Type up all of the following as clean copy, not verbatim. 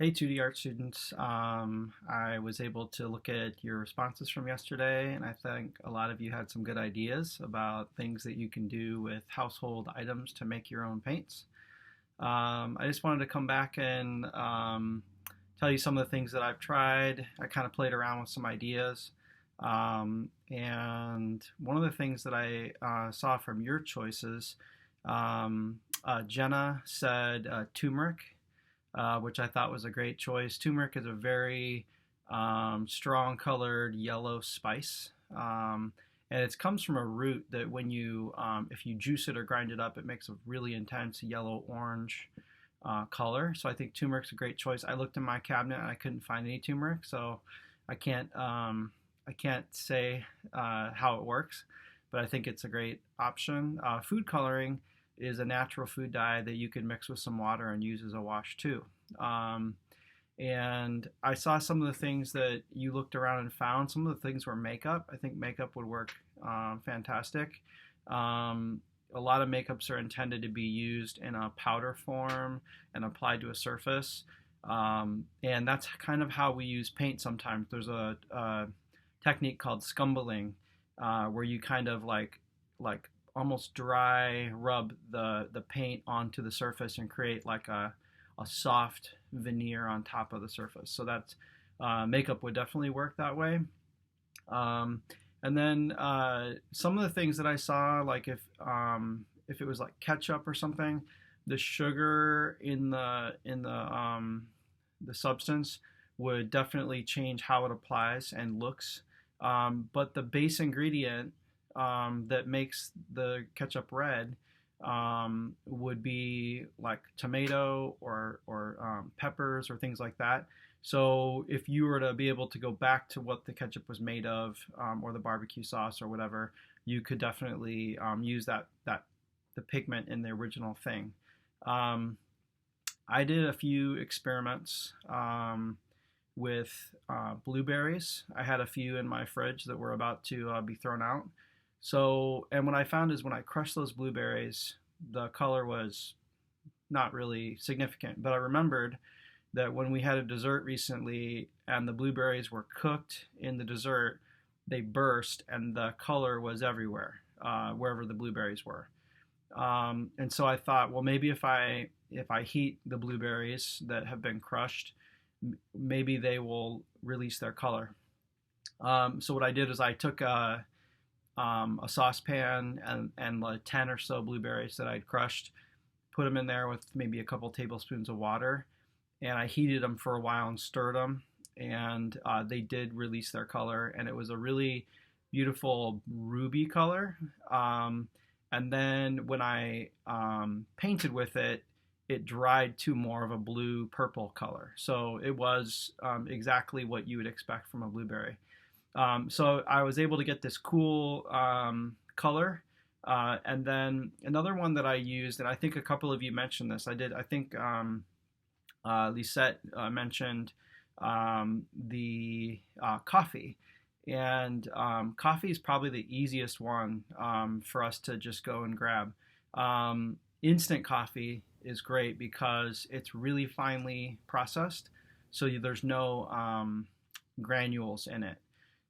Hey, 2D art students. I was able to look at your responses from yesterday, and I think a lot of you had some good ideas about things that you can do with household items to make your own paints. I just wanted to come back and tell you some of the things that I've tried. I kind of played around with some ideas. And one of the things that I saw from your choices, Jenna said turmeric, which I thought was a great choice. Turmeric is a very strong colored yellow spice. And it comes from a root that when you, if you juice it or grind it up, it makes a really intense yellow orange color. So I think turmeric's a great choice. I looked in my cabinet and I couldn't find any turmeric, so I can't say how it works, but I think it's a great option. Food coloring is a natural food dye that you can mix with some water and use as a wash too. And I saw some of the things that you looked around and found. Some of the things were makeup. I think makeup would work fantastic. A lot of makeups are intended to be used in a powder form and applied to a surface. And that's kind of how we use paint sometimes. There's a technique called scumbling, where you kind of like almost dry rub the paint onto the surface and create like a soft veneer on top of the surface. So that's makeup would definitely work that way. And then some of the things that I saw, like if it was like ketchup or something, the sugar in the substance would definitely change how it applies and looks. But the base ingredient that makes the ketchup red would be like tomato or peppers or things like that. So if you were to be able to go back to what the ketchup was made of, or the barbecue sauce or whatever, you could definitely use the pigment in the original thing. I did a few experiments with blueberries. I had a few in my fridge that were about to be thrown out. So, and what I found is when I crushed those blueberries, the color was not really significant. But I remembered that when we had a dessert recently and the blueberries were cooked in the dessert, they burst and the color was everywhere, wherever the blueberries were. And so I thought, well, maybe if I heat the blueberries that have been crushed, maybe they will release their color. So what I did is I took a saucepan and like 10 or so blueberries that I'd crushed, put them in there with maybe a couple tablespoons of water, and I heated them for a while and stirred them, and they did release their color, and it was a really beautiful ruby color. And then when I painted with it, it dried to more of a blue purple color. So it was exactly what you would expect from a blueberry. So I was able to get this cool color. And then another one that I used, and I think a couple of you mentioned this. I think Lisette mentioned the coffee. And coffee is probably the easiest one for us to just go and grab. Instant coffee is great because it's really finely processed, so there's no granules in it.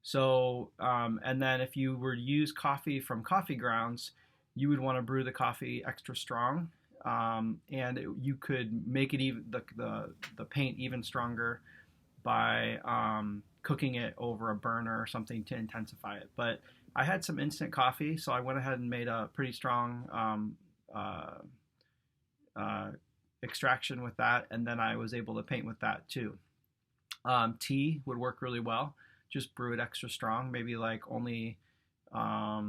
So, and then if you were to use coffee from coffee grounds, you would want to brew the coffee extra strong, and you could make it even the paint even stronger by cooking it over a burner or something to intensify it. But I had some instant coffee, so I went ahead and made a pretty strong extraction with that, and then I was able to paint with that too. Tea would work really well. Just brew it extra strong, maybe like only a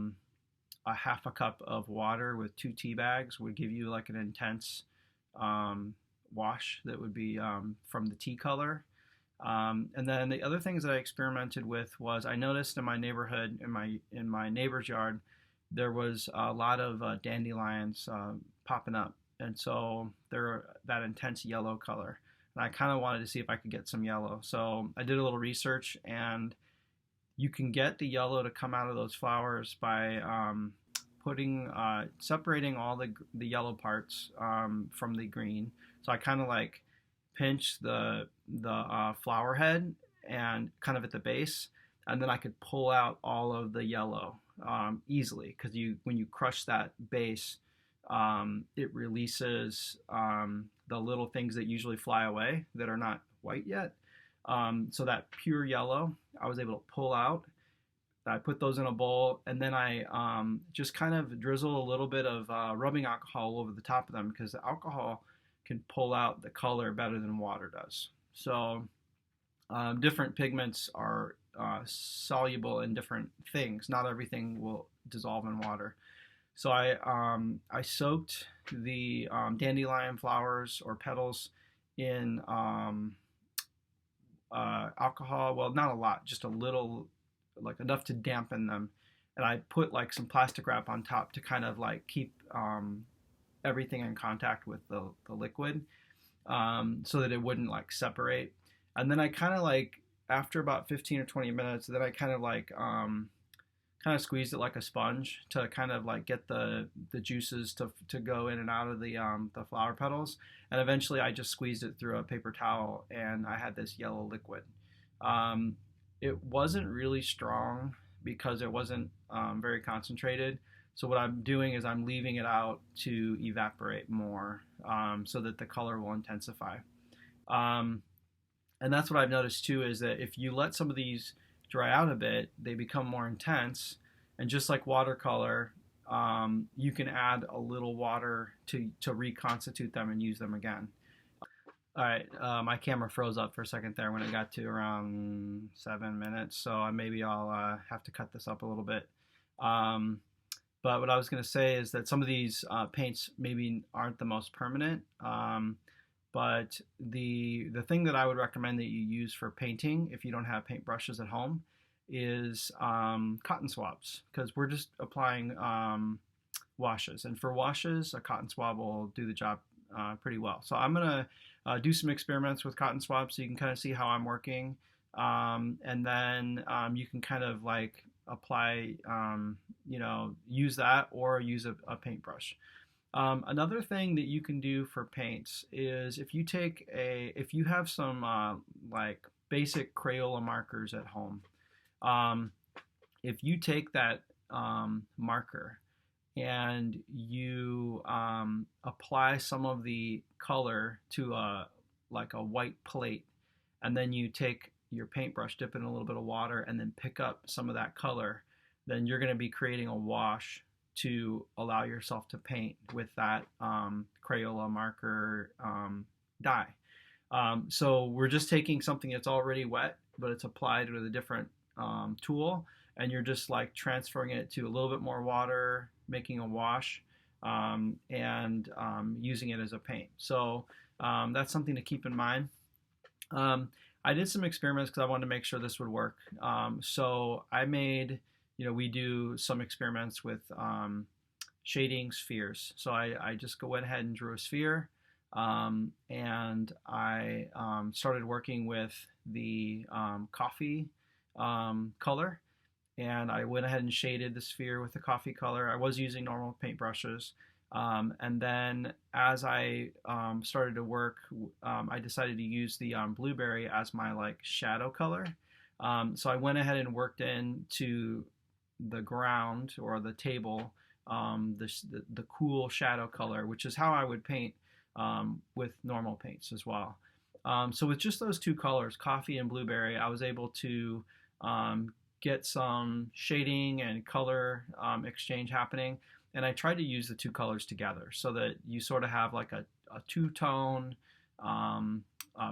half a cup of water with 2 tea bags would give you like an intense wash that would be from the tea color. And then the other things that I experimented with was I noticed in my neighborhood, in my neighbor's yard, there was a lot of dandelions popping up, and so they're that intense yellow color. And I kind of wanted to see if I could get some yellow. So I did a little research, and you can get the yellow to come out of those flowers by separating all the yellow parts from the green. So I kind of like pinch the flower head and kind of at the base, and then I could pull out all of the yellow easily, because when you crush that base, it releases the little things that usually fly away that are not white yet. So that pure yellow, I was able to pull out. I put those in a bowl, and then I just kind of drizzle a little bit of rubbing alcohol over the top of them, because the alcohol can pull out the color better than water does. So different pigments are soluble in different things. Not everything will dissolve in water. So I soaked the dandelion flowers or petals in alcohol. Well, not a lot, just a little, like enough to dampen them. And I put like some plastic wrap on top to kind of like keep everything in contact with the liquid, so that it wouldn't like separate. And then I kind of like, after about 15 or 20 minutes, then I kind of squeezed it like a sponge to kind of like get the juices to go in and out of the flower petals. And eventually I just squeezed it through a paper towel, and I had this yellow liquid. It wasn't really strong because it wasn't very concentrated. So what I'm doing is I'm leaving it out to evaporate more, so that the color will intensify. And that's what I've noticed too, is that if you let some of these dry out a bit, they become more intense. And just like watercolor, you can add a little water to reconstitute them and use them again. All right, my camera froze up for a second there when it got to around 7 minutes, so maybe I'll have to cut this up a little bit. But what I was going to say is that some of these paints maybe aren't the most permanent, but the thing that I would recommend that you use for painting, if you don't have paint brushes at home, is cotton swabs, because we're just applying washes. And for washes, a cotton swab will do the job pretty well. So I'm going to do some experiments with cotton swabs so you can kind of see how I'm working. And then you can kind of like apply, use that or use a paintbrush. Another thing that you can do for paints is if you have some like basic Crayola markers at home, if you take that marker and you apply some of the color to a white plate, and then you take your paintbrush, dip it in a little bit of water, and then pick up some of that color, then you're going to be creating a wash to allow yourself to paint with that Crayola marker dye. So we're just taking something that's already wet, but it's applied with a different tool, and you're just like transferring it to a little bit more water, making a wash, and using it as a paint. So that's something to keep in mind. I did some experiments because I wanted to make sure this would work. So I made, we do some experiments with shading spheres. So I just went ahead and drew a sphere, and I started working with the coffee color, and I went ahead and shaded the sphere with the coffee color. I was using normal paintbrushes. And then as I started to work, I decided to use the blueberry as my like shadow color. So I went ahead and worked into the ground or the table the cool shadow color, which is how I would paint with normal paints as well. So with just those two colors, coffee and blueberry, I was able to get some shading and color exchange happening. And I tried to use the two colors together so that you sort of have like a two-tone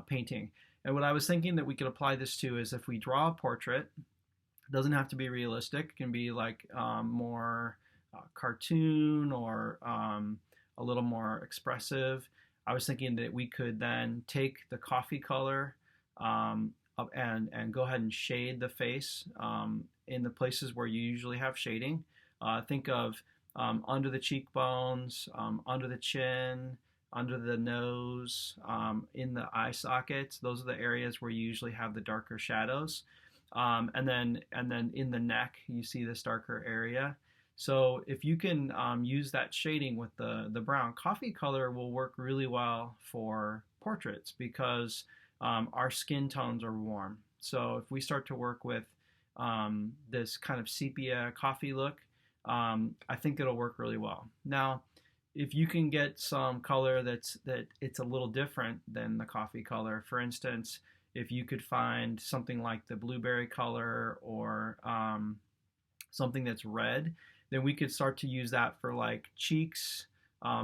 painting. And what I was thinking that we could apply this to is if we draw a portrait, it doesn't have to be realistic. It can be like more cartoon or a little more expressive. I was thinking that we could then take the coffee color and go ahead and shade the face in the places where you usually have shading. Think of under the cheekbones, under the chin, under the nose, in the eye sockets. Those are the areas where you usually have the darker shadows. And then in the neck, you see this darker area. So if you can use that shading with the brown, coffee color will work really well for portraits because our skin tones are warm. So if we start to work with this kind of sepia coffee look, I think it'll work really well. Now, if you can get some color that it's a little different than the coffee color, for instance, if you could find something like the blueberry color or something that's red, then we could start to use that for like cheeks,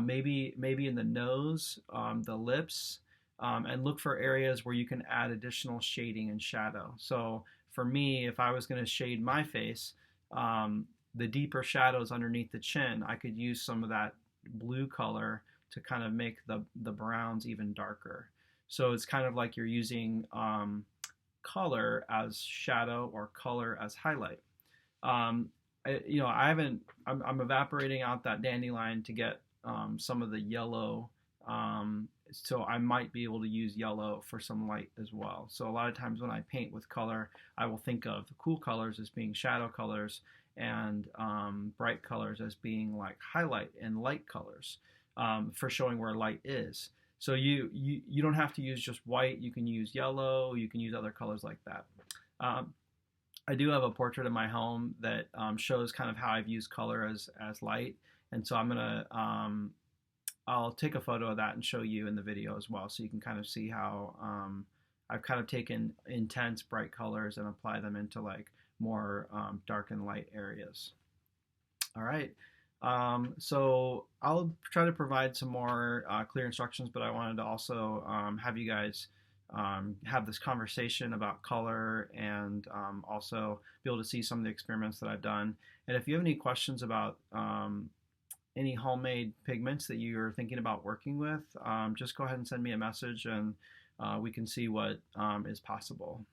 maybe in the nose, the lips, and look for areas where you can add additional shading and shadow. So for me, if I was going to shade my face, the deeper shadows underneath the chin, I could use some of that blue color to kind of make the browns even darker. So it's kind of like you're using color as shadow or color as highlight. I'm evaporating out that dandelion to get some of the yellow. So I might be able to use yellow for some light as well. So a lot of times when I paint with color, I will think of the cool colors as being shadow colors and bright colors as being like highlight and light colors for showing where light is. So you don't have to use just white. You can use yellow. You can use other colors like that. I do have a portrait in my home that shows kind of how I've used color as light, and so I'll take a photo of that and show you in the video as well, so you can kind of see how I've kind of taken intense bright colors and apply them into like more dark and light areas. All right. So I'll try to provide some more clear instructions, but I wanted to also have you guys have this conversation about color and also be able to see some of the experiments that I've done. And if you have any questions about any homemade pigments that you're thinking about working with, just go ahead and send me a message and we can see what is possible.